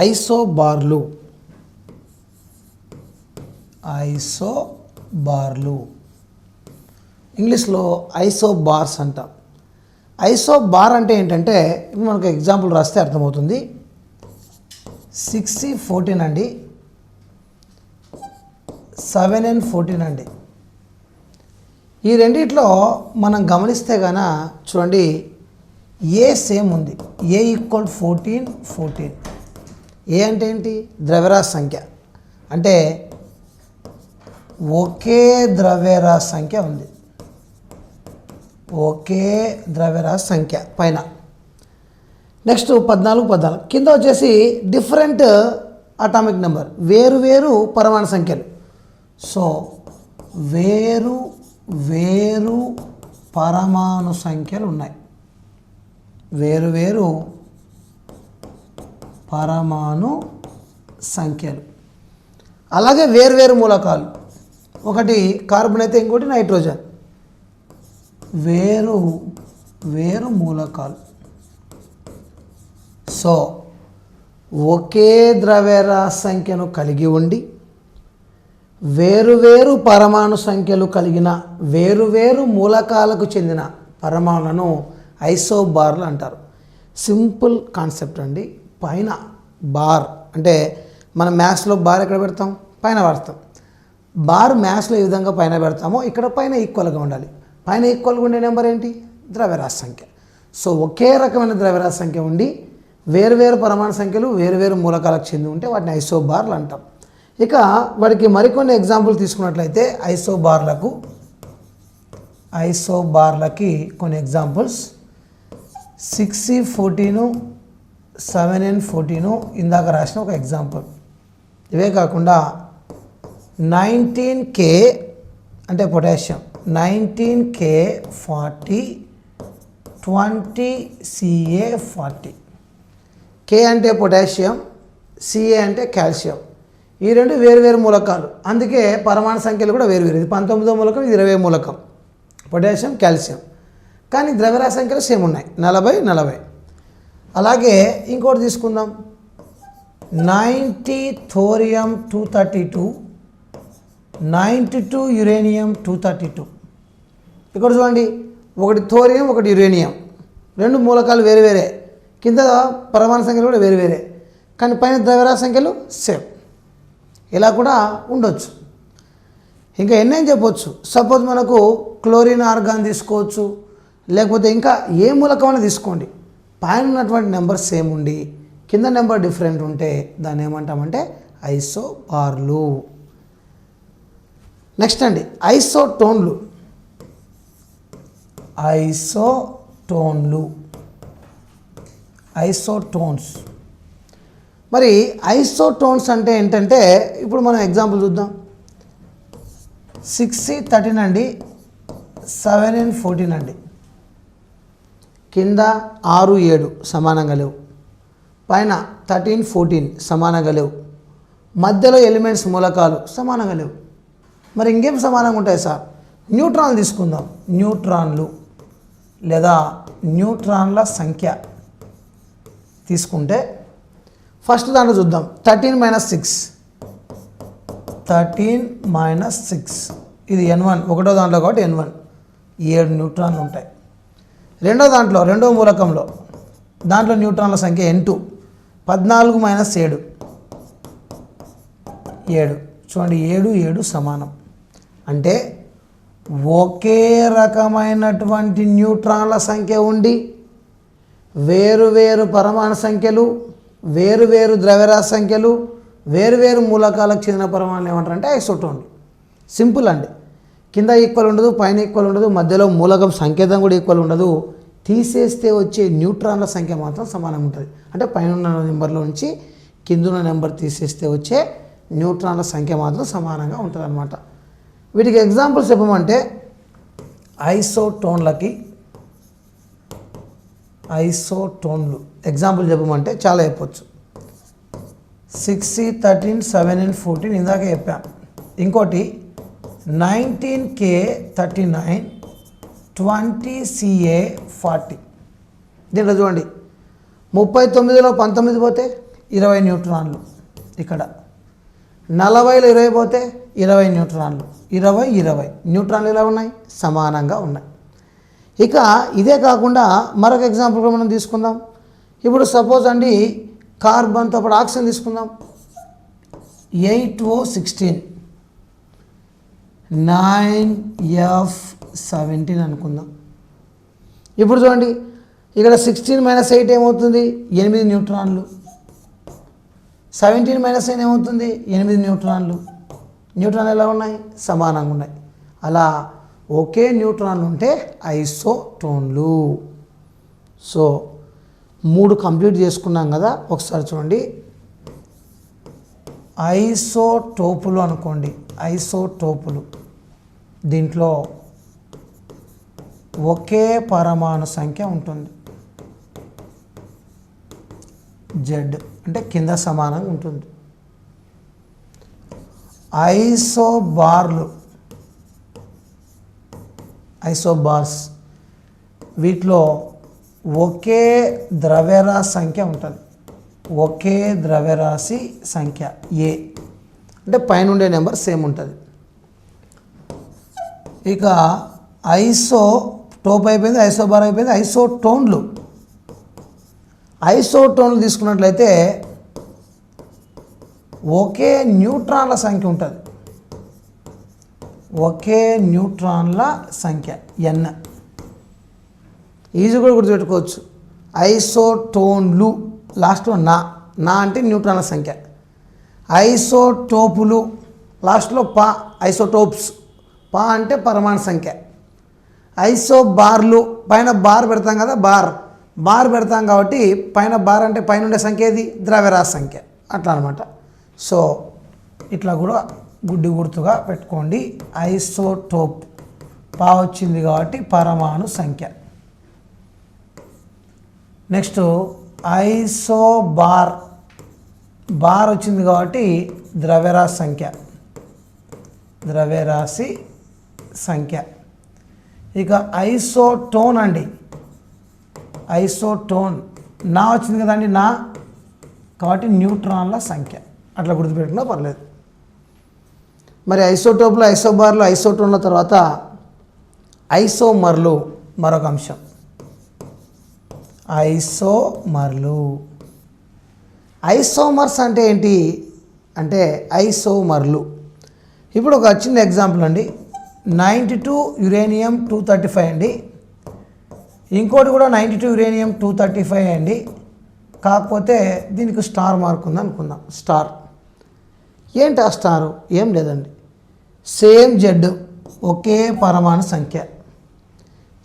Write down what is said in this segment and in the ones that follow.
ఐసోబార్లు ఇంగ్లీష్లో ఐసోబార్స్ అంటాం. ఐసోబార్ అంటే ఏంటంటే మనకు ఎగ్జాంపుల్ రాస్తే అర్థమవుతుంది. 6C14 అండి, 7N14 అండి. ఈ రెండిట్లో మనం గమనిస్తే గాన చూడండి, ఏ సేమ్ ఉంది, ఏ ఈక్వల్ 14. ఏ అంటే ఏంటి? ద్రవ్యరాశి సంఖ్య. అంటే ఒకే ద్రవ్యరాశి సంఖ్య ఉంది, ఒకే ద్రవ్యరాశి సంఖ్య పైన. నెక్స్ట్ 14 కింద వచ్చేసి డిఫరెంట్ అటామిక్ నెంబర్, వేరు పరమాణు సంఖ్యలు. సో వేరు పరమాణు సంఖ్యలు ఉన్నాయి, వేరు పరమాణు సంఖ్యలు. అలాగే వేరు మూలకాలు, ఒకటి కార్బన్ అయితే ఇంకోటి నైట్రోజన్. వేరు మూలకాలు. సో ఒకే ద్రవ్యరాశి సంఖ్యను కలిగి ఉండి వేరు పరమాణు సంఖ్యలు కలిగిన వేరు మూలకాలకు చెందిన పరమాణులను ఐసోబార్లు అంటారు. సింపుల్ కాన్సెప్ట్ అండి. పైన బార్ అంటే మనం మ్యాథ్స్లో బార్ ఎక్కడ పెడతాం? పైన పెడతాం. బార్ మ్యాథ్స్లో ఏ విధంగా పైన పెడతామో ఇక్కడ పైన ఈక్వల్గా ఉండాలి. పైన ఈక్వల్గా ఉండే నెంబర్ ఏంటి? ద్రవ్యరాశి సంఖ్య. సో ఒకే రకమైన ద్రవ్యరాశి సంఖ్య ఉండి వేరు పరమాణు సంఖ్యలు వేరు మూలకాలకు చెంది ఉంటే వాటిని ఐసోబార్లు అంటాం. ఇక వాటికి మరికొన్ని ఎగ్జాంపుల్ తీసుకున్నట్లయితే ఐసోబార్లకి కొన్ని ఎగ్జాంపుల్స్ 6C14, 7N14 ఇందాక రాసిన ఒక ఎగ్జాంపుల్. ఇవే కాకుండా 19K అంటే పొటాషియం, 19K40, 20Ca40. K అంటే పొటాషియం, Ca అంటే కాల్షియం. ఈ రెండు వేరు మూలకాలు, అందుకే పరమాణు సంఖ్యలు కూడా వేరు. ఇది 19వ మూలకం, ఇది 20వ మూలకం, పొటాషియం కాల్షియం. కానీ ద్రవ్యరాశి సంఖ్యలు సేమ్ ఉన్నాయి, 40. అలాగే ఇంకోటి తీసుకుందాం, 90 థోరియం 232, 92 యురేనియం 232. ఇక్కడ చూడండి, ఒకటి థోరియం ఒకటి యురేనియం, రెండు మూలకాలు వేరే, కింద పరమాణు సంఖ్యలు కూడా వేరే, కానీ పైన ద్రవ్యరాశి సంఖ్యలు సేమ్. ఇలా కూడా ఉండొచ్చు. ఇంకా ఎన్నేం చెప్పొచ్చు. సపోజ్ మనకు క్లోరిన్ ఆర్గాన్ తీసుకోవచ్చు, లేకపోతే ఇంకా ఏ మూలకమైనా తీసుకోండి, పైన ఉన్నటువంటి నెంబర్ సేమ్ ఉండి కింద నెంబర్ డిఫరెంట్ ఉంటే దాన్ని ఏమంటామంటే ఐసోబార్లు. నెక్స్ట్ అండి ఐసోటోన్స్. మరి ఐసోటోన్స్ అంటే ఏంటంటే ఇప్పుడు మనం ఎగ్జాంపుల్ చూద్దాం. 6C13 అండి, 7N14 అండి. కింద 6, 7 సమానంగా లేవు, పైన 13, 14 సమానంగా లేవు, మధ్యలో ఎలిమెంట్స్ మూలకాలు సమానంగా లేవు. మరి ఇంకేం సమానంగా ఉంటాయి సార్? న్యూట్రాన్లు తీసుకుందాం. న్యూట్రాన్లు లేదా న్యూట్రాన్ల సంఖ్య తీసుకుంటే ఫస్ట్ దాంట్లో చూద్దాం. 13 - 6 ఇది N1, ఒకటో దాంట్లో కాబట్టి N1, 7 న్యూట్రాన్లు ఉంటాయి. రెండో దాంట్లో, రెండో మూలకంలో దాంట్లో న్యూట్రాన్ల సంఖ్య N2, 14 - 7 7. చూడండి, 7 సమానం. అంటే ఒకే రకమైనటువంటి న్యూట్రాన్ల సంఖ్య ఉండి వేరు పరమాణు సంఖ్యలు, వేరు ద్రవ్యరాశి సంఖ్యలు, వేరు మూలకాలకు చెందిన పరమాణులు ఏమంటారంటే ఐసోటోన్లు. సింపుల్ అండి. కింద ఈక్వల్ ఉండదు, పైన ఈక్వల్ ఉండదు, మధ్యలో మూలకం సంకేతం కూడా ఈక్వల్ ఉండదు. తీసేస్తే వచ్చే న్యూట్రాన్ల సంఖ్య మాత్రం సమానంగా ఉంటుంది. అంటే పైన ఉన్న నెంబర్లో నుంచి కింద ఉన్న నెంబర్ తీసేస్తే వచ్చే న్యూట్రాన్ల సంఖ్య మాత్రం సమానంగా ఉంటుంది అన్నమాట. వీటికి ఎగ్జాంపుల్స్ చెప్పమంటే ఐసోటోన్లు ఎగ్జాంపుల్ చెప్పమంటే చాలా చెప్పొచ్చు. 6C13, 7N14 ఇందాక చెప్పాం. ఇంకోటి 19K39, 20Ca40. దీంట్లో చూడండి, 39లో 19 పోతే 20 న్యూట్రాన్లు. ఇక్కడ 40లో 20 పోతే 20 న్యూట్రాన్లు. 20 న్యూట్రాన్లు ఎలా ఉన్నాయి? సమానంగా ఉన్నాయి. ఇక ఇదే కాకుండా మరొక ఎగ్జాంపుల్ కూడా మనం తీసుకుందాం. ఇప్పుడు సపోజ్ అండి కార్బన్తో పాటు ఆక్సిజన్ తీసుకుందాం. 8O16 9F17 అనుకుందాం. ఇప్పుడు చూడండి ఇక్కడ 16 - 8 ఏమవుతుంది? 8 న్యూట్రాన్లు. 17 - 9 ఏమవుతుంది? 8 న్యూట్రాన్లు. న్యూట్రాన్లు ఎలా ఉన్నాయి? సమానంగా ఉన్నాయి. అలా ఒకే న్యూట్రాన్లు ఉంటే ఐసోటోన్లు. సో 3 కంప్లీట్ చేసుకున్నాం కదా. ఒకసారి చూడండి, ఐసోటోపులు అనుకోండి. ఐసోటోపులు దీంట్లో ఒకే పరమాణు సంఖ్య ఉంటుంది. జెడ్ అంటే కింద సమానంగా ఉంటుంది. ఐసోబార్స్ వీటిలో ఒకే ద్రవ్యరాశి సంఖ్య ఉంటుంది. ఒకే ద్రవ్యరాశి సంఖ్య ఏ అంటే పైన ఉండే నెంబర్ సేమ్ ఉంటుంది. ఇక ఐసోటోప్ అయిపోయింది, ఐసోబార్ అయిపోయింది. ఐసోటోన్లు తీసుకున్నట్లయితే ఒకే న్యూట్రాన్ల సంఖ్య ఉంటుంది. ఒకే న్యూట్రాన్ల సంఖ్య n. ఈజీ కూడా గుర్తుపెట్టుకోవచ్చు. ఐసోటోన్లు లాస్ట్లో నా అంటే న్యూట్రాన్ల సంఖ్య. ఐసోటోపులు లాస్ట్లో పా, ఐసోటోప్స్ పా అంటే పరమాణు సంఖ్య. ఐసోబార్లు పైన బార్ పెడతాం కదా, బార్ పెడతాం కాబట్టి పైన బార్ అంటే పైన ఉండే సంఖ్య ఏది? ద్రవ్యరాశి సంఖ్య. అట్లా అనమాట. సో ఇట్లా కూడా గుడ్డి గుర్తుగా పెట్టుకోండి. ఐసోటోప్ పా వచ్చింది కాబట్టి పరమాణు సంఖ్య. నెక్స్ట్ ఐసోబార్ బార్ వచ్చింది కాబట్టి ద్రవ్యరాశి సంఖ్య. ఇక ఐసోటోన్ అండి. ఐసోటోన్ నా వచ్చింది కదండి, నా కాబట్టి న్యూట్రాన్ల సంఖ్య. అట్లా గుర్తుపెట్టుకున్నా పర్లేదు. మరి ఐసోటోప్లు, ఐసోబార్లు, ఐసోటోన్ల తర్వాత ఐసోమర్లు మరొక అంశం. ఐసోమర్స్ అంటే ఏంటి అంటే ఐసోమర్లు. ఇప్పుడు ఒక చిన్న ఎగ్జాంపుల్ అండి. 92 యురేనియం 235 అండి. ఇంకోటి కూడా 92 యురేనియం 235 అండి. కాకపోతే దీనికి స్టార్ మార్క్ ఉంది అనుకుందాం. స్టార్ ఏంటి? ఆ స్టారు ఏం లేదండి, సేమ్ జెడ్ ఒకే పరమాణు సంఖ్య,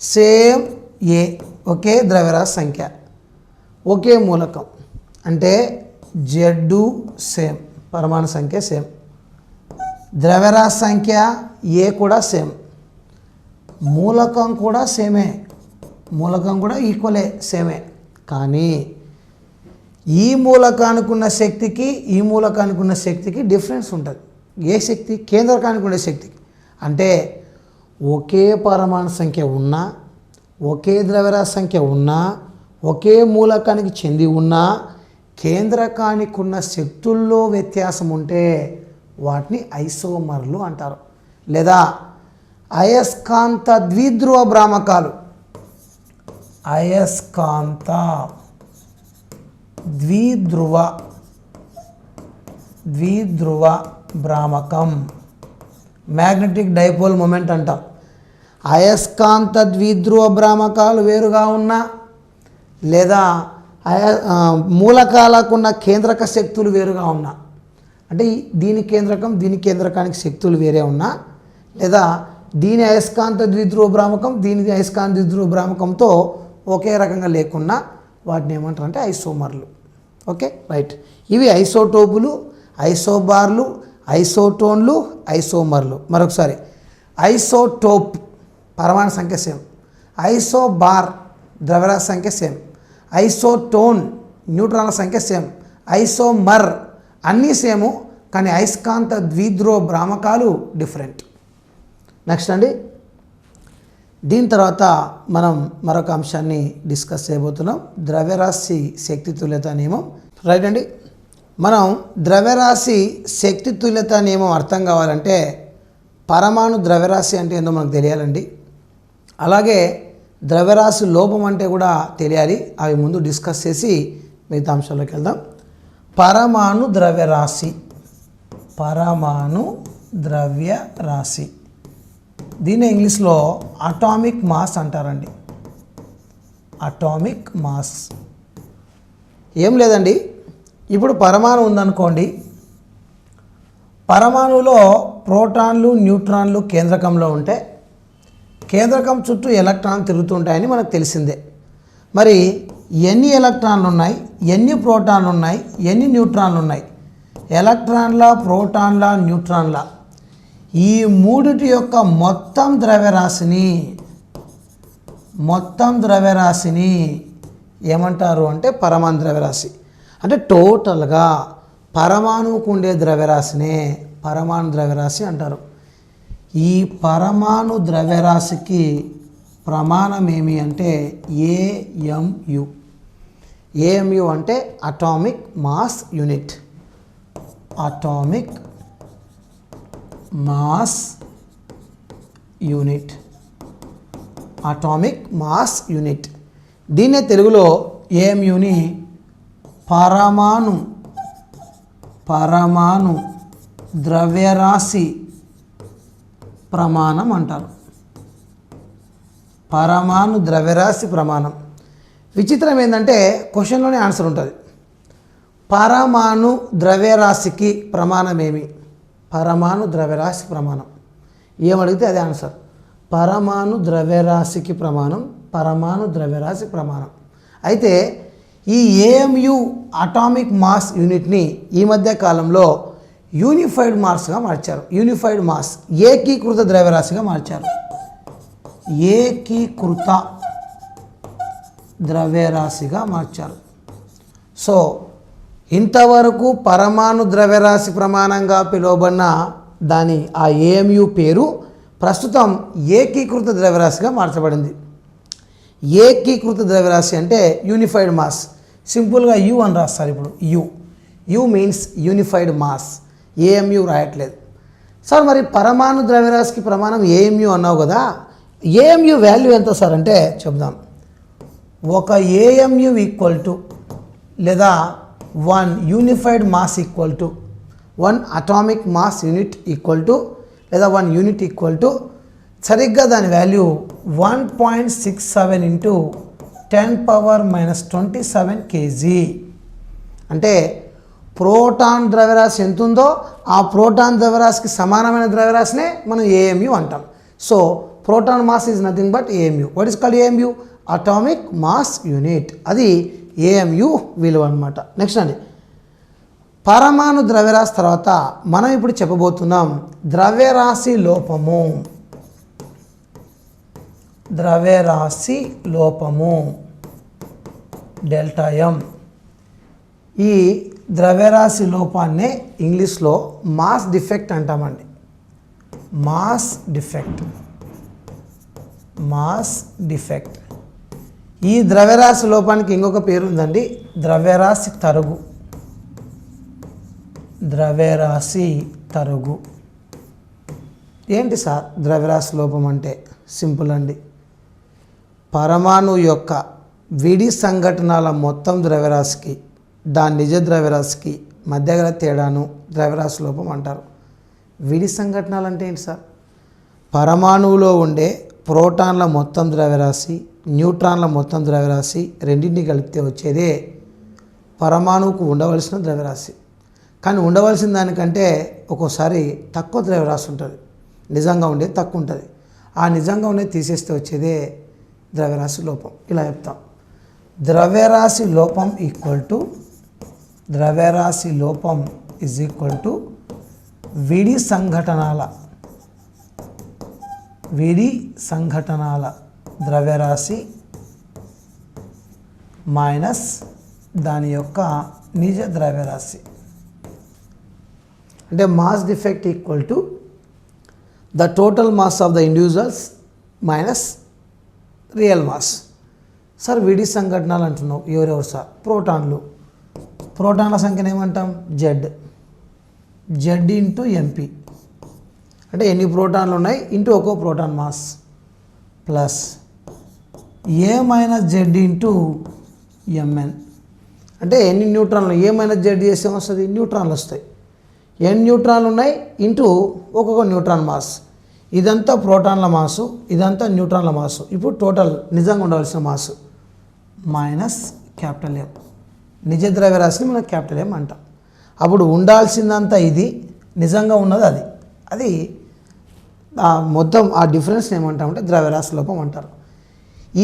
సేమ్ ఏ ఒకే ద్రవ్యరాశి సంఖ్య, ఒకే మూలకం. అంటే జెడ్ సేమ్, పరమాణు సంఖ్య సేమ్, ద్రవ్యరాశి సంఖ్య ఏ కూడా సేమ్, మూలకం కూడా సేమే, మూలకం కూడా ఈక్వలే సేమే. కానీ ఈ మూలకానికి ఉన్న శక్తికి ఈ మూలకానికి ఉన్న శక్తికి డిఫరెన్స్ ఉంటుంది. ఏ శక్తి? కేంద్రకానికి ఉండే శక్తికి. అంటే ఒకే పరమాణు సంఖ్య ఉన్నా, ఒకే ద్రవ్యరాశి సంఖ్య ఉన్నా, ఒకే మూలకానికి చెంది ఉన్నా, కేంద్రకానికి ఉన్న శక్తుల్లో వ్యత్యాసం ఉంటే వాటిని ఐసోమర్లు అంటారు. లేదా అయస్కాంత ద్విధ్రువ భ్రామకాలు. అయస్కాంత ద్విధ్రువ భ్రామకం, మ్యాగ్నెటిక్ డైపోల్ మొమెంట్ అంటాం. అయస్కాంత ద్విధ్రువ భ్రామకాలు వేరుగా ఉన్నా, లేదా మూలకాలకున్న కేంద్రక శక్తులు వేరుగా ఉన్నా, అంటే దీని కేంద్రకం దీని కేంద్రకానికి శక్తులు వేరే ఉన్నా, లేదా దీని అయస్కాంత ద్విధ్రువ భ్రామకం దీని అయస్కాంత ద్విధ్రువ భ్రామకంతో ఒకే రకంగా లేకున్నా వాటిని ఏమంటారు అంటే ఐసోమర్లు. Okay, right. ఇవి ఐసోటోపులు, ఐసోబార్లు, ఐసోటోన్లు, ఐసోమర్లు. మరొకసారి, ఐసోటోప్ పరమాణు సంఖ్య సేమ్, ఐసోబార్ ద్రవ్యరాశి సంఖ్య సేమ్, ఐసోటోన్ న్యూట్రాన్ల సంఖ్య సేమ్, ఐసోమర్ అన్నీ సేము, కానీ అయస్కాంత ద్విధ్రువ భ్రామకాలు డిఫరెంట్. నెక్స్ట్ అండి, దీని తర్వాత మనం మరొక అంశాన్ని డిస్కస్ చేయబోతున్నాం, ద్రవ్యరాశి శక్తి తుల్యత నియమం. రైట్ అండి. మనం ద్రవ్యరాశి శక్తి తుల్యత నియమం అర్థం కావాలంటే పరమాణు ద్రవ్యరాశి అంటే ఏందో మనకు తెలియాలండి. అలాగే ద్రవ్యరాశి లోపం అంటే కూడా తెలియాలి. అవి ముందు డిస్కస్ చేసి మిగతా అంశాల్లోకి వెళ్దాం. పరమాణు ద్రవ్యరాశి, పరమాణు ద్రవ్యరాశి, దీన్ని ఇంగ్లీష్లో అటామిక్ మాస్ అంటారండి. అటామిక్ మాస్ ఏం లేదండి, ఇప్పుడు పరమాణు ఉందనుకోండి, పరమాణువులో ప్రోటాన్లు న్యూట్రాన్లు కేంద్రకంలో ఉంటే కేంద్రకం చుట్టూ ఎలక్ట్రాన్లు తిరుగుతుంటాయని మనకు తెలిసిందే. మరి ఎన్ని ఎలక్ట్రాన్లు ఉన్నాయి, ఎన్ని ప్రోటాన్లు ఉన్నాయి, ఎన్ని న్యూట్రాన్లు ఉన్నాయి? ఎలక్ట్రాన్ల, ప్రోటాన్ల, న్యూట్రాన్ల ఈ మూడిటి యొక్క మొత్తం ద్రవ్యరాశిని ఏమంటారు అంటే పరమాణు ద్రవ్యరాశి. అంటే టోటల్గా పరమాణువుకు ఉండే ద్రవ్యరాశినే పరమాణు ద్రవ్యరాశి అంటారు. ఈ పరమాణు ద్రవ్యరాశికి ప్రమాణం ఏమి అంటే ఏఎంయు. ఏఎంయు అంటే atomic mass unit. Atomic mass unit, atomic mass unit. దీన్నే తెలుగులో ఏఎంయుని పరమాణు ద్రవ్యరాశి ప్రమాణం అంటారు. పరమాణు ద్రవ్యరాశి ప్రమాణం. విచిత్రం ఏంటంటే క్వశ్చన్లోనే ఆన్సర్ ఉంటుంది. పరమాణు ద్రవ్యరాశికి ప్రమాణం ఏమి? పరమాణు ద్రవ్యరాశి ప్రమాణం ఏమడిగితే అదే ఆన్సర్. పరమాణు ద్రవ్యరాశికి ప్రమాణం పరమాణు ద్రవ్యరాశి ప్రమాణం. అయితే ఈ ఏఎంయు అటామిక్ మాస్ యూనిట్ని ఈ మధ్య కాలంలో యూనిఫైడ్ మాస్గా మార్చారు. యూనిఫైడ్ మాస్, ఏకీకృత ద్రవ్యరాశిగా మార్చారు. ఏకీకృత ద్రవ్యరాశిగా మార్చారు. సో ఇంతవరకు పరమాణు ద్రవ్యరాశి ప్రమాణంగా పిలువబడిన దాని ఆ ఏఎంయు పేరు ప్రస్తుతం ఏకీకృత ద్రవ్యరాశిగా మార్చబడింది. ఏకీకృత ద్రవ్యరాశి అంటే యూనిఫైడ్ మాస్. సింపుల్గా యు అని రాస్తారు. ఇప్పుడు U means unified mass. AMU రాయట్లేదు. సార్ మరి పరమాణు ద్రవ్యరాశికి ప్రమాణం ఏఎంయు అన్నావు కదా, ఏఎంయు వాల్యూ ఎంత సార్ అంటే చెప్దాం. ఒక ఏఎంయు ఈక్వల్ టు లేదా 1 unified mass equal to 1 atomic mass unit equal to లేదా 1 యూనిట్ ఈక్వల్ టు సరిగ్గా దాని వాల్యూ 1.67 ఇంటూ 10⁻⁻27 kg. అంటే ప్రోటాన్ ద్రవ్యరాశి ఎంత ఉందో ఆ ప్రోటాన్ ద్రవ్యరాశికి సమానమైన ద్రవ్యరాశినే మనం ఏఎంయు అంటాం. So proton mass is nothing but AMU. What is called AMU? Atomic mass unit. అది ఏఎంయు విలువ అనమాట. నెక్స్ట్ అండి, పరమాణు ద్రవ్యరాశి తర్వాత మనం ఇప్పుడు చెప్పబోతున్నాం ద్రవ్యరాశి లోపము. ద్రవ్యరాశి లోపము డెల్టా ఎం. ఈ ద్రవ్యరాశి లోపాన్నే ఇంగ్లీష్లో మాస్ డిఫెక్ట్ అంటామండి. Mass defect. Mass defect. ఈ ద్రవ్యరాశి లోపానికి ఇంకొక పేరు ఉందండి, ద్రవ్యరాశి తరుగు. ద్రవ్యరాశి తరుగు. ఏంటి సార్ ద్రవ్యరాశి లోపం అంటే? సింపుల్ అండి, పరమాణు యొక్క విడి సంఘటనల మొత్తం ద్రవ్యరాశికి దాని నిజ ద్రవ్యరాశికి మధ్య గల తేడాను ద్రవ్యరాశి లోపం అంటారు. విడి సంఘటనలు అంటే ఏంటి సార్? పరమాణువులో ఉండే ప్రోటాన్ల మొత్తం ద్రవ్యరాశి, న్యూట్రాన్ల మొత్తం ద్రవ్యరాశి రెండింటిని కలిపితే వచ్చేదే పరమాణువుకు ఉండవలసిన ద్రవ్యరాశి. కానీ ఉండవలసిన దానికంటే ఒక్కోసారి తక్కువ ద్రవ్యరాశి ఉంటుంది, నిజంగా ఉండేది తక్కువ ఉంటుంది. ఆ నిజంగా ఉండేది తీసేస్తే వచ్చేదే ద్రవ్యరాశి లోపం. ఇలా చెప్తాం, ద్రవ్యరాశి లోపం ఈక్వల్ టు ద్రవ్యరాశి లోపం ఈజ్ ఈక్వల్ టు విడి సంఘటనల ద్రవ్యరాశి మైనస్ దాని యొక్క నిజ ద్రవ్యరాశి. అంటే mass defect equal to the total mass of the individuals minus real mass. Sir విడి సంఘటనలు అంటున్నావు, ఎవరెవరు సార్? ప్రోటాన్లు. ప్రోటాన్ల సంఖ్యను ఏమంటాం జెడ్. జెడ్ ఇంటూ ఎంపీ అంటే ఎన్ని ప్రోటాన్లు ఉన్నాయి ఇంటూ ఒక్కో ప్రోటాన్ మాస్ ప్లస్ ఏ మైనస్ జెడ్ ఇంటూ ఎంఎన్ అంటే ఎన్ని న్యూట్రాన్లు. ఏ మైనస్ జెడ్ చేస్తే వస్తుంది న్యూట్రాన్లు వస్తాయి. ఎన్ని న్యూట్రాన్లు ఉన్నాయి ఇంటూ ఒక్కొక్క న్యూట్రాన్ మాస్. ఇదంతా ప్రోటాన్ల మాసు, ఇదంతా న్యూట్రాన్ల మాసు. ఇప్పుడు టోటల్ నిజంగా ఉండవలసిన మాసు మైనస్ క్యాపిటల్ ఎం. నిజ ద్రవ్యరాశిని మనం క్యాపిటల్ ఎం అంటాం. అప్పుడు ఉండాల్సిందంతా ఇది, నిజంగా ఉన్నది అది. అది మొత్తం ఆ డిఫరెన్స్ ఏమంటామంటే ద్రవ్యరాశి లోపం అంటారు.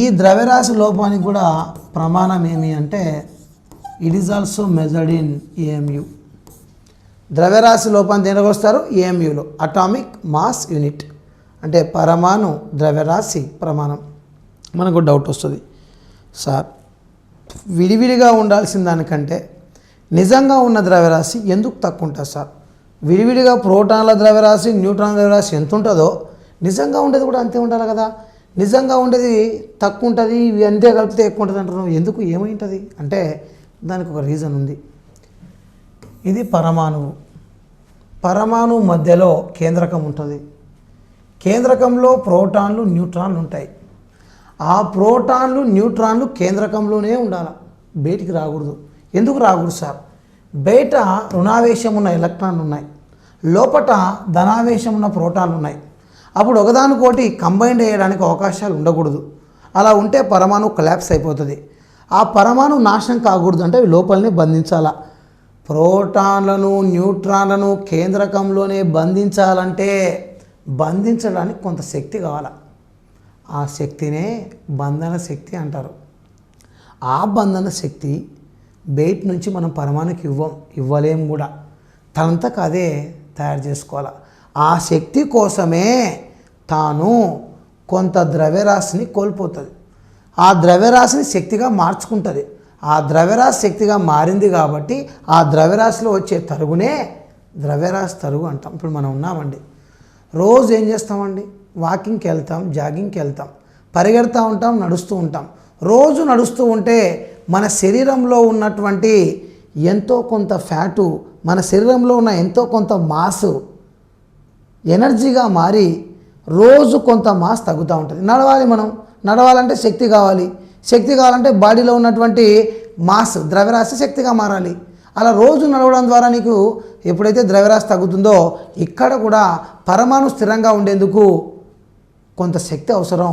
ఈ ద్రవ్యరాశి లోపానికి కూడా ప్రమాణం ఏమి అంటే it is also measured in AMU. ద్రవ్యరాశి లోపాన్ని దేనికి వస్తారు ఏఎంయులో, అటామిక్ మాస్ యూనిట్ అంటే పరమాణు ద్రవ్యరాశి ప్రమాణం. మనకు డౌట్ వస్తుంది, సార్ విడివిడిగా ఉండాల్సిన దానికంటే నిజంగా ఉన్న ద్రవ్యరాశి ఎందుకు తక్కువ ఉంటుంది సార్? విడివిడిగా ప్రోటాన్ల ద్రవ్యరాశి న్యూట్రాన్ల ద్రవ్యరాశి ఎంత ఉంటుందో నిజంగా ఉండేది కూడా అంతే ఉండాలి కదా. నిజంగా ఉండేది తక్కువ ఉంటుంది, ఇవి అంతే కలిపితే ఎక్కువ ఉంటుంది అంటున్నాం. ఎందుకు, ఏమైంటుంది అంటే దానికి ఒక రీజన్ ఉంది. ఇది పరమాణువు. పరమాణువు మధ్యలో కేంద్రకం ఉంటుంది. కేంద్రకంలో ప్రోటాన్లు న్యూట్రాన్లు ఉంటాయి. ఆ ప్రోటాన్లు న్యూట్రాన్లు కేంద్రకంలోనే ఉండాలి, బయటికి రాకూడదు. ఎందుకు రాకూడదు సార్? బయట రుణావేశం ఉన్న ఎలక్ట్రాన్లు ఉన్నాయి, లోపట ధనావేశం ఉన్న ప్రోటాన్లు ఉన్నాయి. అప్పుడు ఒకదానికోటి కంబైండ్ అయ్యడానికి అవకాశాలు ఉండకూడదు. అలా ఉంటే పరమాణు కొలాప్స్ అయిపోతుంది. ఆ పరమాణు నాశనం కాకూడదు అంటే లోపలనే బంధించాలా. ప్రోటాన్లను న్యూట్రాన్లను కేంద్రకంలోనే బంధించాలంటే బంధించడానికి కొంత శక్తి కావాలి. ఆ శక్తినే బంధన శక్తి అంటారు. ఆ బంధన శక్తి బయట నుంచి మనం పరమాణుకి ఇవ్వలేము కూడా, తనంతకు అదే తయారు చేసుకోవాలి. ఆ శక్తి కోసమే తాను కొంత ద్రవ్యరాశిని కోల్పోతుంది. ఆ ద్రవ్యరాశిని శక్తిగా మార్చుకుంటుంది. ఆ ద్రవ్యరాశి శక్తిగా మారింది కాబట్టి ఆ ద్రవ్యరాశిలో వచ్చే తరుగునే ద్రవ్యరాశి తరుగు అంటాం. ఇప్పుడు మనం ఉన్నామండి, రోజు ఏం చేస్తామండి, వాకింగ్కి వెళ్తాం, జాగింగ్కి వెళ్తాం, పరిగెడతా ఉంటాం, నడుస్తూ ఉంటాం. రోజు నడుస్తూ ఉంటే మన శరీరంలో ఉన్నటువంటి ఎంతో కొంత ఫ్యాటు, మన శరీరంలో ఉన్న ఎంతో కొంత మాసు ఎనర్జీగా మారి రోజు కొంత మాస్ తగ్గుతూ ఉంటుంది. నడవాలి, మనం నడవాలంటే శక్తి కావాలి. శక్తి కావాలంటే బాడీలో ఉన్నటువంటి మాస్ ద్రవ్యరాశి శక్తిగా మారాలి. అలా రోజు నడవడం ద్వారా నీకు ఎప్పుడైతే ద్రవ్యరాశి తగ్గుతుందో ఇక్కడ కూడా పరమాణు స్థిరంగా ఉండేందుకు కొంత శక్తి అవసరం.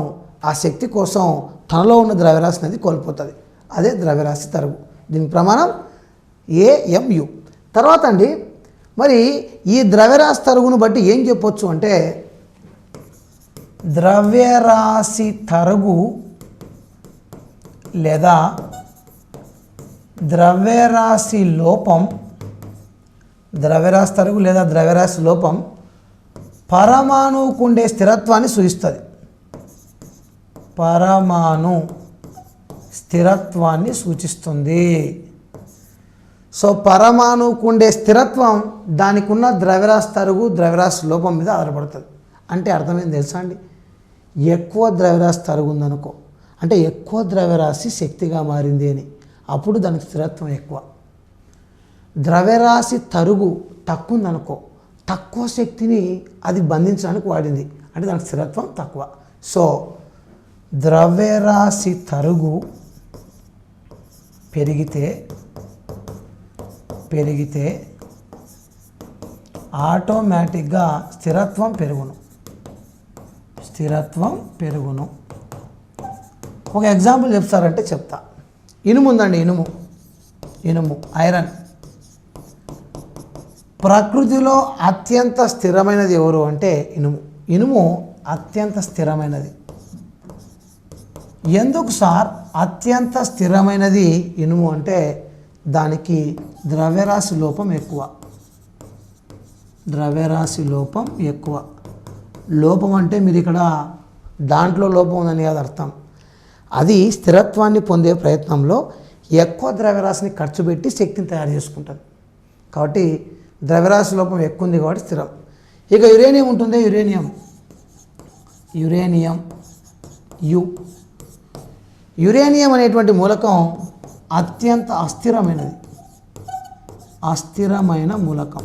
ఆ శక్తి కోసం తనలో ఉన్న ద్రవ్యరాశి అనేది కోల్పోతుంది. అదే ద్రవ్యరాశి తరుగు. దీని ప్రమాణం ఏఎంయు. తర్వాత అండి, మరి ఈ ద్రవ్యరాశి తరుగును బట్టి ఏం చెప్పొచ్చు అంటే ద్రవ్యరాశి తరుగు లేదా ద్రవ్యరాశి లోపం, ద్రవ్యరాశి తరుగు లేదా ద్రవ్యరాశి లోపం పరమాణువుకు ఉండే స్థిరత్వాన్ని సూచిస్తుంది. పరమాణు స్థిరత్వాన్ని సూచిస్తుంది. సో పరమాణువుకు ఉండే స్థిరత్వం దానికి ఉన్న ద్రవ్యరాశి తరుగు ద్రవ్యరాశి లోపం మీద ఆధారపడుతుంది. అంటే అర్థమైంది తెలుసా అండి? ఎక్కువ ద్రవ్యరాశి తరుగు ఉందనుకో అంటే ఎక్కువ ద్రవ్యరాశి శక్తిగా మారింది అని, అప్పుడు దానికి స్థిరత్వం ఎక్కువ. ద్రవ్యరాశి తరుగు తక్కువ ఉందనుకో, తక్కువ శక్తిని అది బంధించడానికి వాడింది అంటే దానికి స్థిరత్వం తక్కువ. సో ద్రవ్యరాశి తరుగు పెరిగితే ఆటోమేటిక్గా స్థిరత్వం పెరుగును. ఒక ఎగ్జాంపుల్ చెప్తారంటే చెప్తా. ఇనుము ఉందండి, ఇనుము ఐరన్. ప్రకృతిలో అత్యంత స్థిరమైనది ఎవరు అంటే ఇనుము అత్యంత స్థిరమైనది. ఎందుకు సార్ అత్యంత స్థిరమైనది ఇనుము అంటే దానికి ద్రవ్యరాశి లోపం ఎక్కువ. ద్రవ్యరాశి లోపం ఎక్కువ. లోపం అంటే మీరు ఇక్కడ దాంట్లో లోపం ఉందని కాదు అర్థం. అది స్థిరత్వాన్ని పొందే ప్రయత్నంలో ఎక్కువ ద్రవ్యరాశిని ఖర్చు పెట్టి శక్తిని తయారు చేసుకుంటుంది. కాబట్టి ద్రవ్యరాశి లోపం ఎక్కువ ఉంది కాబట్టి స్థిరం. ఇక యురేనియం ఉంటుంది. యురేనియం అనేటువంటి మూలకం అత్యంత అస్థిరమైనది. అస్థిరమైన మూలకం.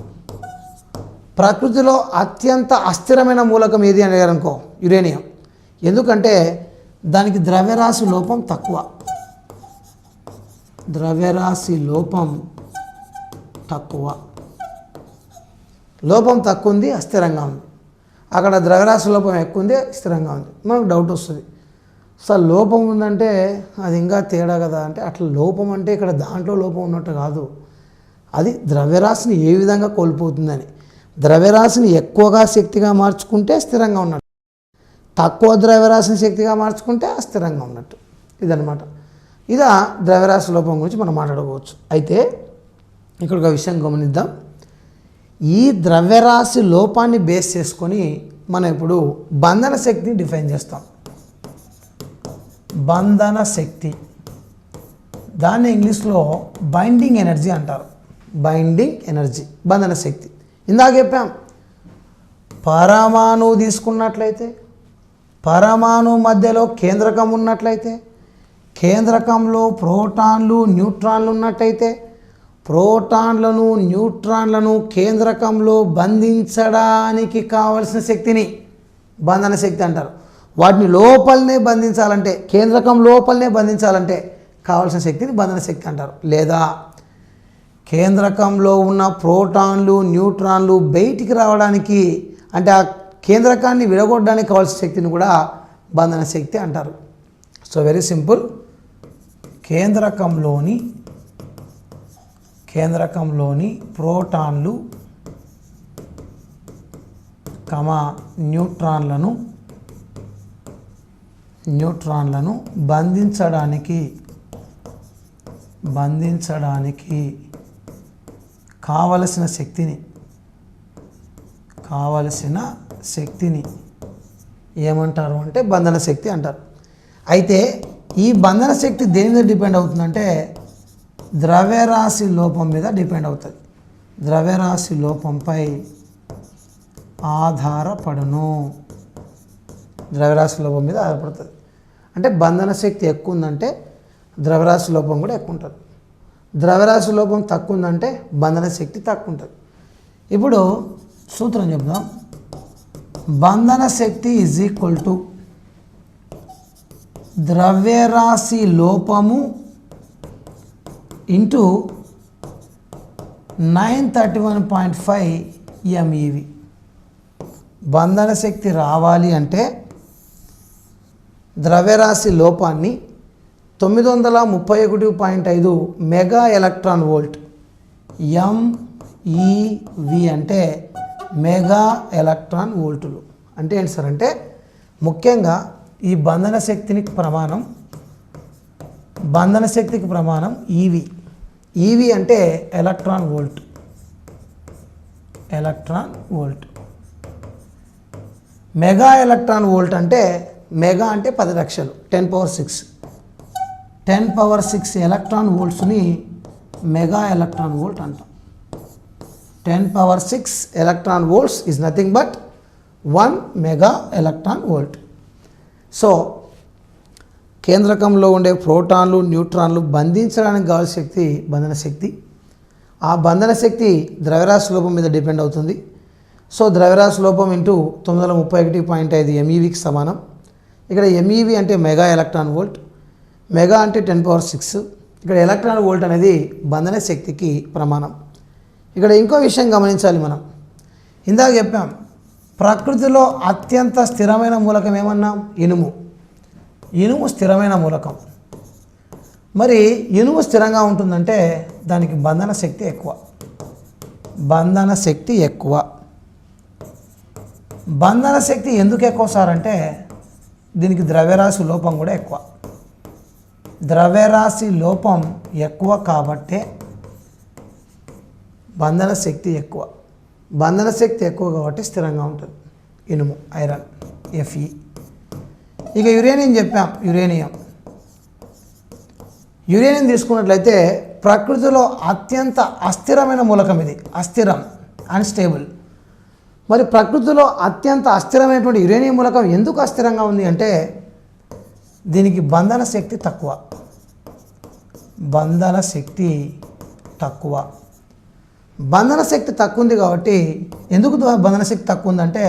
ప్రకృతిలో అత్యంత అస్థిరమైన మూలకం ఏది అని అడిగారనుకో యురేనియం. ఎందుకంటే దానికి ద్రవ్యరాశి లోపం తక్కువ. ద్రవ్యరాశి లోపం తక్కువ. లోపం తక్కువ ఉంది, అస్థిరంగా ఉంది. అక్కడ ద్రవ్యరాశి లోపం ఎక్కువ ఉంది, స్థిరంగా ఉంది. మనకు డౌట్ వస్తుంది, అసలు లోపం ఉందంటే అది ఇంకా తేడా కదా అంటే, అట్లా లోపం అంటే ఇక్కడ దాంట్లో లోపం ఉన్నట్టు కాదు, అది ద్రవ్యరాశిని ఏ విధంగా కోల్పోతుందని. ద్రవ్యరాశిని ఎక్కువగా శక్తిగా మార్చుకుంటే స్థిరంగా ఉన్నట్టు, తక్కువ ద్రవ్యరాశిని శక్తిగా మార్చుకుంటే అస్థిరంగా ఉన్నట్టు. ఇదనమాట. ఇదా ద్రవ్యరాశి లోపం గురించి మనం మాట్లాడుకోవచ్చు. అయితే ఇక్కడ ఒక విషయం గమనిద్దాం. ఈ ద్రవ్యరాశి లోపాన్ని బేస్ చేసుకొని మనం ఇప్పుడు బంధన శక్తిని డిఫైన్ చేస్తాం. బంధన శక్తి, దాన్ని ఇంగ్లీష్లో బైండింగ్ ఎనర్జీ అంటారు. బైండింగ్ ఎనర్జీ, బంధన శక్తి. ఇందాక చెప్పాం, పరమాణువు తీసుకున్నట్లయితే, పరమాణు మధ్యలో కేంద్రకం ఉన్నట్లయితే, కేంద్రకంలో ప్రోటాన్లు న్యూట్రాన్లు ఉన్నట్టయితే, ప్రోటాన్లను న్యూట్రాన్లను కేంద్రకంలో బంధించడానికి కావలసిన శక్తిని బంధన శక్తి అంటారు. వాటిని లోపలనే బంధించాలంటే, కేంద్రకం లోపలనే బంధించాలంటే కావలసిన శక్తిని బంధన శక్తి అంటారు. లేదా కేంద్రకంలో ఉన్న ప్రోటాన్లు న్యూట్రాన్లు బయటికి రావడానికి, అంటే ఆ కేంద్రకాన్ని విడగొట్టడానికి కావాల్సిన శక్తిని కూడా బంధన శక్తి అంటారు. సో వెరీ సింపుల్, కేంద్రకంలోని ప్రోటాన్లు న్యూట్రాన్లను బంధించడానికి కావలసిన శక్తిని ఏమంటారు అంటే బంధన శక్తి అంటారు. అయితే ఈ బంధన శక్తి దేని మీద డిపెండ్ అవుతుందంటే ద్రవ్యరాశి లోపం మీద డిపెండ్ అవుతుంది. ద్రవ్యరాశి లోపంపై ఆధారపడును. ద్రవ్యరాశి లోపం మీద ఆధారపడుతుంది. అంటే బంధన శక్తి ఎక్కువ ఉందంటే ద్రవ్యరాశి లోపం కూడా ఎక్కువ ఉంటుంది. ద్రవ్యరాశి లోపం తక్కువ ఉందంటే బంధన శక్తి తక్కువ ఉంటుంది. ఇప్పుడు సూత్రం చెప్దాం. బంధన శక్తి ఈజ్ ఈక్వల్ టు ద్రవ్యరాశి లోపము ఇంటూ 931.5 MeV. బంధన శక్తి రావాలి అంటే ద్రవ్యరాశి లోపాన్ని 931.5 మెగా ఎలక్ట్రాన్ వోల్ట్, MeV అంటే మెగా ఎలక్ట్రాన్ వోల్టులు. అంటే ఏంటి సార్ అంటే, ముఖ్యంగా ఈ బంధన శక్తికి ప్రమాణం ఈవి అంటే electron volt. Mega electron volt అంటే, మెగా అంటే 10 లక్షలు, 10 పవర్ 6 ఎలక్ట్రాన్ వోల్ట్స్ని మెగా ఎలక్ట్రాన్ వోల్ట్ అంటాం. 10 power 6 electron volts is nothing but 1 mega electron volt. So కేంద్రకంలో ఉండే ప్రోటాన్లు న్యూట్రాన్లు బంధించడానికి కావాల్సిన శక్తి బంధన శక్తి. ఆ బంధన శక్తి ద్రవ్యరాశి లోపం మీద డిపెండ్ అవుతుంది. సో ద్రవ్యరాశి లోపం ఇంటూ 931.5 MeVకి సమానం. ఇక్కడ MeV అంటే మెగా ఎలక్ట్రాన్ వోల్ట్, మెగా అంటే 10 పవర్ 6. ఇక్కడ ఎలక్ట్రాన్ వోల్ట్ అనేది బంధన శక్తికి ప్రమాణం. ఇక్కడ ఇంకో విషయం గమనించాలి మనం. ఇందాక చెప్పాం, ప్రకృతిలో అత్యంత స్థిరమైన మూలకం ఏమన్నాం? ఇనుము స్థిరమైన మూలకం. మరి ఇనుము స్థిరంగా ఉంటుందంటే దానికి బంధన శక్తి ఎక్కువ. బంధన శక్తి ఎందుకు ఎక్కువ సార్ అంటే, దీనికి ద్రవ్యరాశి లోపం కూడా ఎక్కువ. ద్రవ్యరాశి లోపం ఎక్కువ కాబట్టే బంధన శక్తి ఎక్కువ. బంధన శక్తి ఎక్కువ కాబట్టి స్థిరంగా ఉంటుంది ఇనుము, ఐరన్, Fe. ఇక యురేనియం చెప్పాం. యురేనియం తీసుకున్నట్లయితే ప్రకృతిలో అత్యంత అస్థిరమైన మూలకం ఇది. అన్స్టేబుల్. మరి ప్రకృతిలో అత్యంత అస్థిరమైనటువంటి యురేనియం మూలకం ఎందుకు అస్థిరంగా ఉంది అంటే, దీనికి బంధన శక్తి తక్కువ. బంధన శక్తి తక్కువ ఉంది కాబట్టి, ఎందుకు బంధన శక్తి తక్కువ ఉందంటే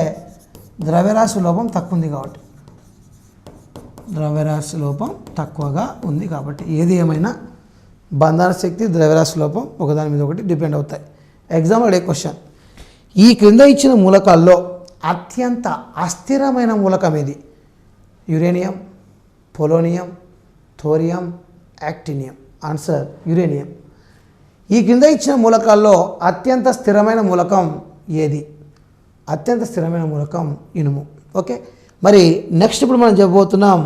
ద్రవ్యరాశి లోపం తక్కువ ఉంది కాబట్టి, ద్రవ్యరాశి లోపం తక్కువగా ఉంది కాబట్టి ఏది ఏమైనా బంధన శక్తి ద్రవ్యరాశి లోపం ఒకదాని మీద ఒకటి డిపెండ్ అవుతాయి. ఎగ్జాంపుల్ అడే క్వశ్చన్, ఈ క్రింద ఇచ్చిన మూలకాల్లో అత్యంత అస్థిరమైన మూలకం ఏది? Uranium, polonium, thorium, actinium. Answer uranium. ఈ క్రింద ఇచ్చిన మూలకాల్లో అత్యంత స్థిరమైన మూలకం ఏది? అత్యంత స్థిరమైన మూలకం ఇనుము. ఓకే, మరి నెక్స్ట్ ఇప్పుడు మనం చెప్పబోతున్నాం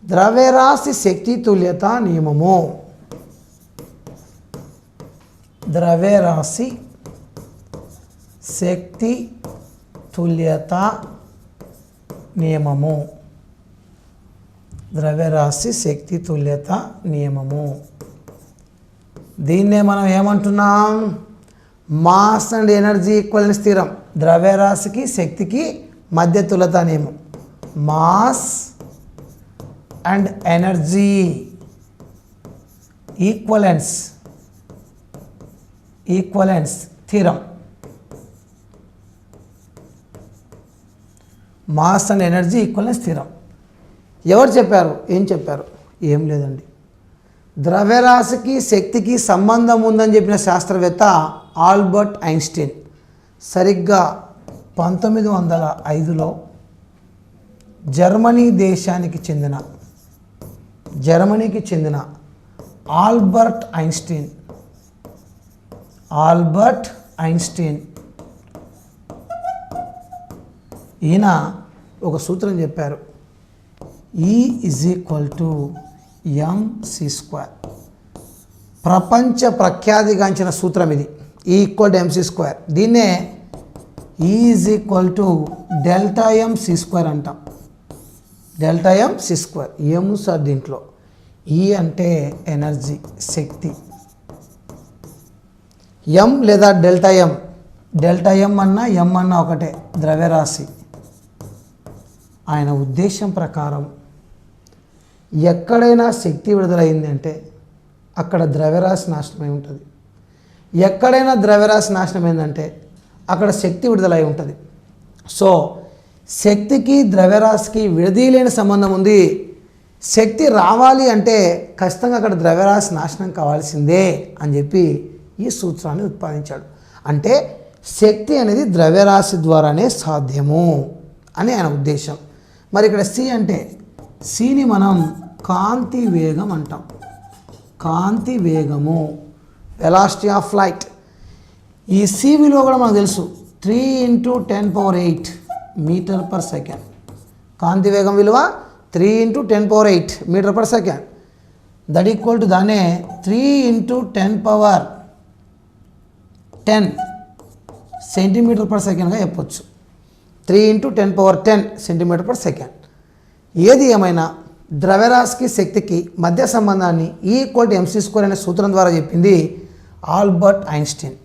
ద్రవ్యరాశి శక్తి తుల్యత నియమము. ద్రవ్యరాశి శక్తి తుల్యత నియమము. ద్రవ్యరాశి శక్తి తుల్యత నియమము. దీన్నే మనం ఏమంటున్నాం? మాస్ అండ్ ఎనర్జీ ఈక్వల్ స్థిరం. ద్రవ్యరాశికి శక్తికి మధ్య తుల్యత నియమం. మాస్ అండ్ ఎనర్జీ ఈక్వలెన్స్ స్థిరం. మాస్ అండ్ ఎనర్జీ ఈక్వలెన్స్ స్థిరం. ఎవరు చెప్పారు? ఏం చెప్పారు? ఏం లేదండి, ద్రవ్యరాశికి శక్తికి సంబంధం ఉందని చెప్పిన శాస్త్రవేత్త ఆల్బర్ట్ ఐన్స్టీన్ సరిగ్గా 1905లో జర్మనీకి చెందిన ఆల్బర్ట్ ఐన్స్టీన్ ఈయన ఒక సూత్రం చెప్పారు. E = mc². ప్రపంచ ప్రఖ్యాతిగాంచిన సూత్రం ఇది. E = mc². దీన్నే E = Δmc² అంటాం. Δmc². ఏము సార్ దీంట్లో? E అంటే ఎనర్జీ, శక్తి. M లేదా డెల్టా M అన్నా M అన్నా ఒకటే, ద్రవ్యరాశి. ఆయన ఉద్దేశం ప్రకారం ఎక్కడైనా శక్తి విడుదలైంది అంటే అక్కడ ద్రవ్యరాశి నాశనమై ఉంటుంది. ఎక్కడైనా ద్రవ్యరాశి నాశనమైందంటే అక్కడ శక్తి విడుదలై ఉంటుంది. సో శక్తికి ద్రవ్యరాశికి విడదీయలేని సంబంధం ఉంది. శక్తి రావాలి అంటే ఖచ్చితంగా అక్కడ ద్రవ్యరాశి నాశనం కావాల్సిందే అని చెప్పి ఈ సూత్రాన్ని ఉత్పాదించాడు. అంటే శక్తి అనేది ద్రవ్యరాశి ద్వారానే సాధ్యము అని ఆయన ఉద్దేశం. మరి ఇక్కడ సి అంటే, సిని మనం కాంతి వేగం అంటాం. కాంతి వేగము, వెలాసిటీ ఆఫ్ లైట్. ఈ సి విలువ కూడా మనకు తెలుసు, 3 × 10⁸ మీటర్/సెకండ్. కాంతి వేగం విలువ 3 × 10⁸ మీటర్/సెకండ్. దట్ ఈక్వల్ టు దాన్నే 3 × 10⁻10 సెంటీమీటర్/సెకండ్గా చెప్పొచ్చు. 3 × 10⁻10 సెంటీమీటర్/సెకండ్. ఏది ఏమైనా ద్రవ్యరాశికి శక్తికి మధ్య సంబంధాన్ని E = mc² అనే సూత్రం ద్వారా చెప్పింది ఆల్బర్ట్ ఐన్స్టీన్.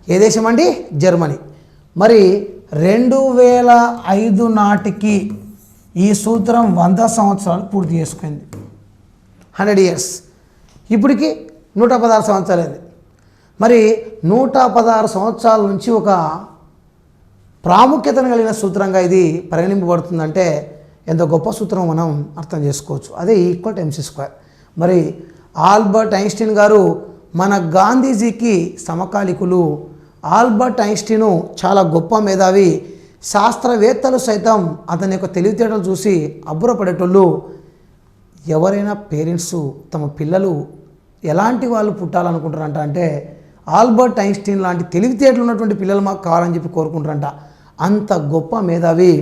ఏ దేశం అండి? జర్మనీ. మరి 2005 నాటికి ఈ సూత్రం 100 సంవత్సరాలు పూర్తి చేసుకుంది. 100 ఇయర్స్. ఇప్పటికి 116 సంవత్సరాలైంది. మరి 116 సంవత్సరాల నుంచి ఒక ప్రాముఖ్యతను కలిగిన సూత్రంగా ఇది పరిగణింపబడుతుందంటే ఎంత గొప్ప సూత్రం మనం అర్థం చేసుకోవచ్చు. అదే E = mc². మరి ఆల్బర్ట్ ఐన్స్టీన్ గారు మన గాంధీజీకి సమకాలికులు. ఆల్బర్ట్ ఐన్స్టీను చాలా గొప్ప మేధావి. శాస్త్రవేత్తలు సైతం అతని యొక్క తెలివితేటలు చూసి అబ్బురపడేటోళ్ళు. ఎవరైనా పేరెంట్స్ తమ పిల్లలు ఎలాంటి వాళ్ళు పుట్టాలనుకుంటారంట అంటే ఆల్బర్ట్ ఐన్స్టీన్ లాంటి తెలివితేటలు ఉన్నటువంటి పిల్లలు మాకు కావాలని చెప్పి కోరుకుంటారంట. అంత గొప్ప మేధావి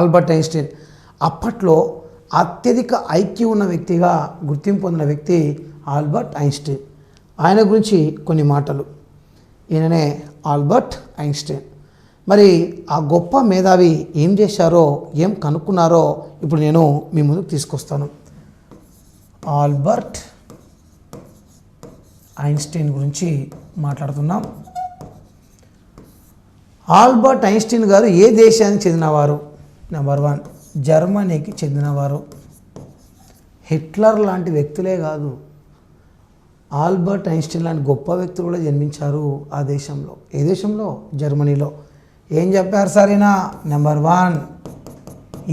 ఆల్బర్ట్ ఐన్స్టీన్. అప్పట్లో అత్యధిక ఐక్యూ ఉన్న వ్యక్తిగా గుర్తింపు పొందిన వ్యక్తి ఆల్బర్ట్ ఐన్స్టీన్. ఆయన గురించి కొన్ని మాటలు. ఈయననే ఆల్బర్ట్ ఐన్స్టీన్. మరి ఆ గొప్ప మేధావి ఏం చేశారో, ఏం కనుక్కున్నారో ఇప్పుడు నేను మీ ముందుకు తీసుకొస్తాను. ఆల్బర్ట్ ఐన్స్టీన్ గురించి మాట్లాడుతున్నాం. ఆల్బర్ట్ ఐన్స్టీన్ గారు ఏ దేశానికి చెందినవారు? నెంబర్ 1, జర్మనీకి చెందినవారు. హిట్లర్ లాంటి వ్యక్తులే కాదు, ఆల్బర్ట్ ఐన్స్టీన్ లాంటి గొప్ప వ్యక్తులు కూడా జన్మించారు ఆ దేశంలో. ఏ దేశంలో? జర్మనీలో. ఏం చెప్పారు సార్ ఈయన? నెంబర్ 1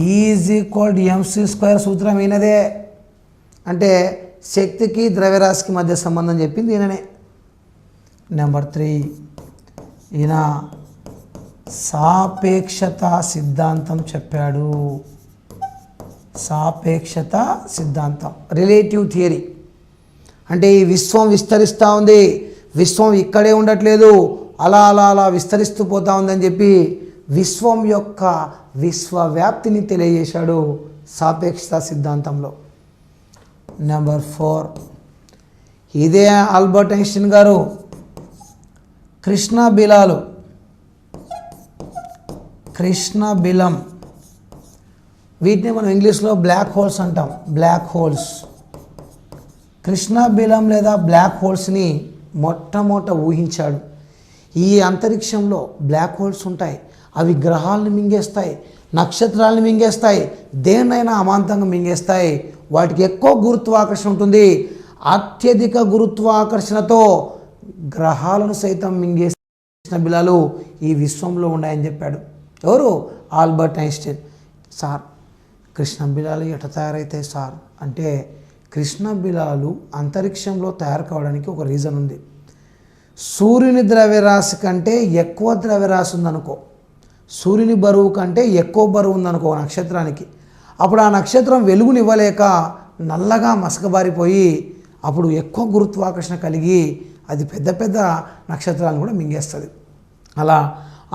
E=mc² సూత్రం ఈయనదే. అంటే శక్తికి ద్రవ్యరాశికి మధ్య సంబంధం చెప్పింది ఈయననే. నెంబర్ 3 ఈయన సాపేక్షత సిద్ధాంతం చెప్పాడు. సాపేక్షత సిద్ధాంతం, రిలేటివ్ థియరీ. అంటే ఈ విశ్వం విస్తరిస్తూ ఉంది, విశ్వం ఇక్కడే ఉండట్లేదు, అలా అలా అలా విస్తరిస్తూ పోతా ఉందని చెప్పి విశ్వం యొక్క విశ్వవ్యాప్తిని తెలియజేశాడు సాపేక్షత సిద్ధాంతంలో. నెంబర్ 4 ఇదే ఆల్బర్ట్ ఐన్స్టీన్ గారు కృష్ణ బిలం, వీటిని మనం ఇంగ్లీష్లో బ్లాక్ హోల్స్ అంటాం. బ్లాక్ హోల్స్, కృష్ణ బిలం లేదా బ్లాక్ హోల్స్ని మొట్టమొదట ఊహించాడు. ఈ అంతరిక్షంలో బ్లాక్ హోల్స్ ఉంటాయి, అవి గ్రహాలను మింగేస్తాయి, నక్షత్రాలను మింగేస్తాయి, దేన్నైనా అమాంతంగా మింగేస్తాయి. వాటికి ఎక్కువ గురుత్వాకర్షణ ఉంటుంది. అత్యధిక గురుత్వాకర్షణతో గ్రహాలను సైతం మింగేసిన కృష్ణ బిలాలు ఈ విశ్వంలో ఉన్నాయని చెప్పాడు. ఎవరు? Albert Einstein. సార్ కృష్ణ బిలాలు ఎట్లా తయారవుతాయి సార్ అంటే, కృష్ణ బిలాలు అంతరిక్షంలో తయారు కావడానికి ఒక రీజన్ ఉంది. సూర్యుని ద్రవ్యరాశి కంటే ఎక్కువ ద్రవ్యరాశి ఉందనుకో, సూర్యుని బరువు కంటే ఎక్కువ బరువు ఉందనుకో నక్షత్రానికి, అప్పుడు ఆ నక్షత్రం వెలుగునివ్వలేక నల్లగా మసకబారిపోయి అప్పుడు ఎక్కువ గురుత్వాకర్షణ కలిగి అది పెద్ద పెద్ద నక్షత్రాలను కూడా మింగేస్తుంది. అలా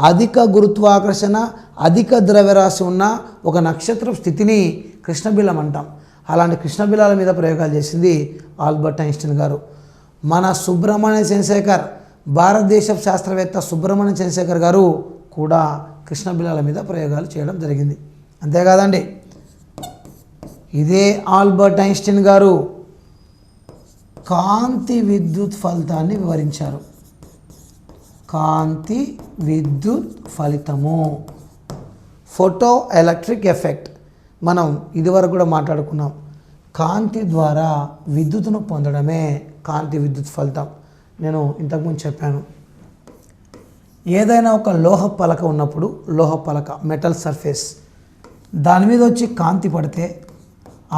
అధిక గురుత్వాకర్షణ, అధిక ద్రవ్యరాశి ఉన్న ఒక నక్షత్ర స్థితిని కృష్ణబిలం అంటాం. అలాంటి కృష్ణబిలాల మీద ప్రయోగాలు చేసింది ఆల్బర్ట్ ఐన్స్టీన్ గారు. మన సుబ్రహ్మణ్య చంద్రశేఖర్, భారతదేశ శాస్త్రవేత్త సుబ్రహ్మణ్య చంద్రశేఖర్ గారు కూడా కృష్ణబిలాల మీద ప్రయోగాలు చేయడం జరిగింది. అంతేకాదండి, ఇదే ఆల్బర్ట్ ఐన్స్టీన్ గారు కాంతి విద్యుత్ ఫలితాన్ని వివరించారు. కాంతి విద్యుత్ ఫలితము, ఫోటో ఎలక్ట్రిక్ ఎఫెక్ట్. మనం ఇదివరకు కూడా మాట్లాడుకున్నాం. కాంతి ద్వారా విద్యుత్తును పొందడమే కాంతి విద్యుత్ ఫలితం. నేను ఇంతకుముందు చెప్పాను, ఏదైనా ఒక లోహ పలక ఉన్నప్పుడు, లోహ పలక మెటల్ సర్ఫేస్, దాని మీద వచ్చి కాంతి పడితే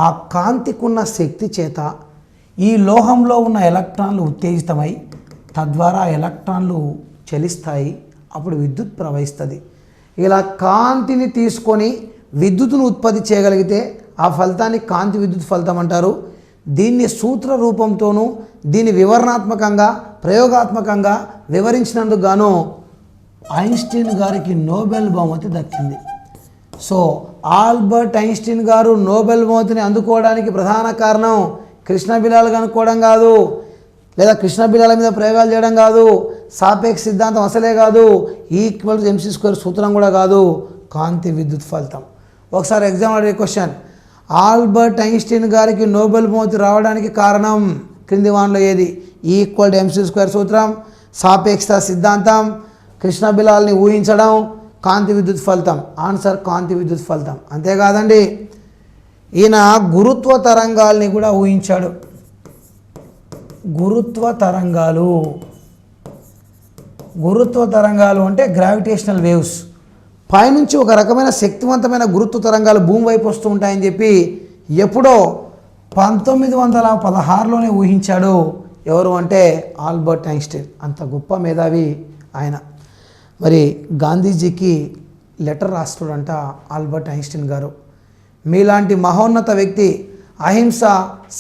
ఆ కాంతికున్న శక్తి చేత ఈ లోహంలో ఉన్న ఎలక్ట్రాన్లు ఉత్తేజితమై తద్వారా ఎలక్ట్రాన్లు చలిస్తాయి, అప్పుడు విద్యుత్ ప్రవహిస్తుంది. ఇలా కాంతిని తీసుకొని విద్యుత్తును ఉత్పత్తి చేయగలిగితే ఆ ఫలితాన్ని కాంతి విద్యుత్ ఫలితం అంటారు. దీన్ని సూత్ర రూపంతోనూ దీన్ని వివరణాత్మకంగా ప్రయోగాత్మకంగా వివరించినందుకు గాను ఐన్స్టీన్ గారికి నోబెల్ బహుమతి దక్కింది. సో ఆల్బర్ట్ ఐన్స్టీన్ గారు నోబెల్ బహుమతిని అందుకోవడానికి ప్రధాన కారణం కృష్ణబిలాలు కనుక్కోవడం కాదు, లేదా కృష్ణబిలాల మీద ప్రయోగాలు చేయడం కాదు, సాపేక్ష సిద్ధాంతం అసలే కాదు, E=mc² సూత్రం కూడా కాదు, కాంతి విద్యుత్ ఫలితం. ఒకసారి ఎగ్జామ్ అడిగే క్వశ్చన్, ఆల్బర్ట్ ఐన్స్టీన్ గారికి నోబెల్ బహుమతి రావడానికి కారణం క్రింది వానిలో ఏది? E=mc² సూత్రం, సాపేక్షత సిద్ధాంతం, కృష్ణబిలాల్ని ఊహించడం, కాంతి విద్యుత్ ఫలితం. ఆన్సర్ కాంతి విద్యుత్ ఫలితం. అంతేకాదండి, ఈయన గురుత్వ తరంగాల్ని కూడా ఊహించాడు. గురుత్వ తరంగాలు అంటే గ్రావిటేషనల్ వేవ్స్. పైనుంచి ఒక రకమైన శక్తివంతమైన గురుత్వ తరంగాలు భూమి వైపు వస్తూ ఉంటాయని చెప్పి ఎప్పుడో 1916లోనే ఊహించాడు. ఎవరు అంటే ఆల్బర్ట్ ఐన్స్టీన్. అంత గొప్ప మేధావి ఆయన. మరి గాంధీజీకి లెటర్ రాస్తాడంట ఆల్బర్ట్ ఐన్స్టీన్ గారు. మీలాంటి మహోన్నత వ్యక్తి అహింస,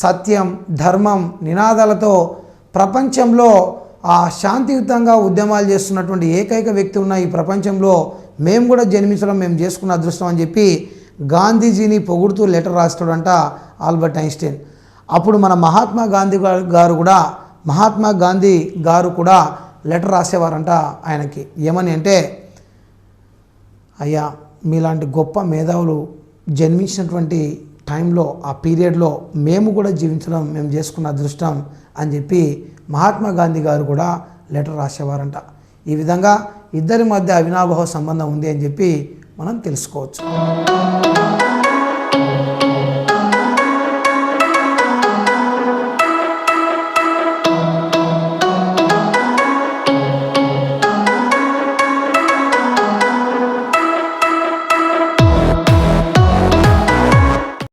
సత్యం, ధర్మం నినాదాలతో ప్రపంచంలో శాంతియుతంగా ఉద్యమాలు చేస్తున్నటువంటి ఏకైక వ్యక్తి ఉన్న ఈ ప్రపంచంలో మేము కూడా జన్మించడం మేము చేసుకున్న అదృష్టం అని చెప్పి గాంధీజీని పొగుడుతూ లెటర్ రాస్తాడంట ఆల్బర్ట్ ఐన్స్టీన్. అప్పుడు మన మహాత్మా గాంధీ గారు కూడా లెటర్ రాసేవారంట ఆయనకి. ఏమని అంటే, అయ్యా మీలాంటి గొప్ప మేధావులు జన్మించినటువంటి టైంలో, ఆ పీరియడ్లో మేము కూడా జీవించడం మేము చేసుకున్న అదృష్టం అని చెప్పి మహాత్మా గాంధీ గారు కూడా లెటర్ రాసేవారంట. ఈ విధంగా ఇద్దరి మధ్య అవినాభావ సంబంధం ఉంది అని చెప్పి మనం తెలుసుకోవచ్చు.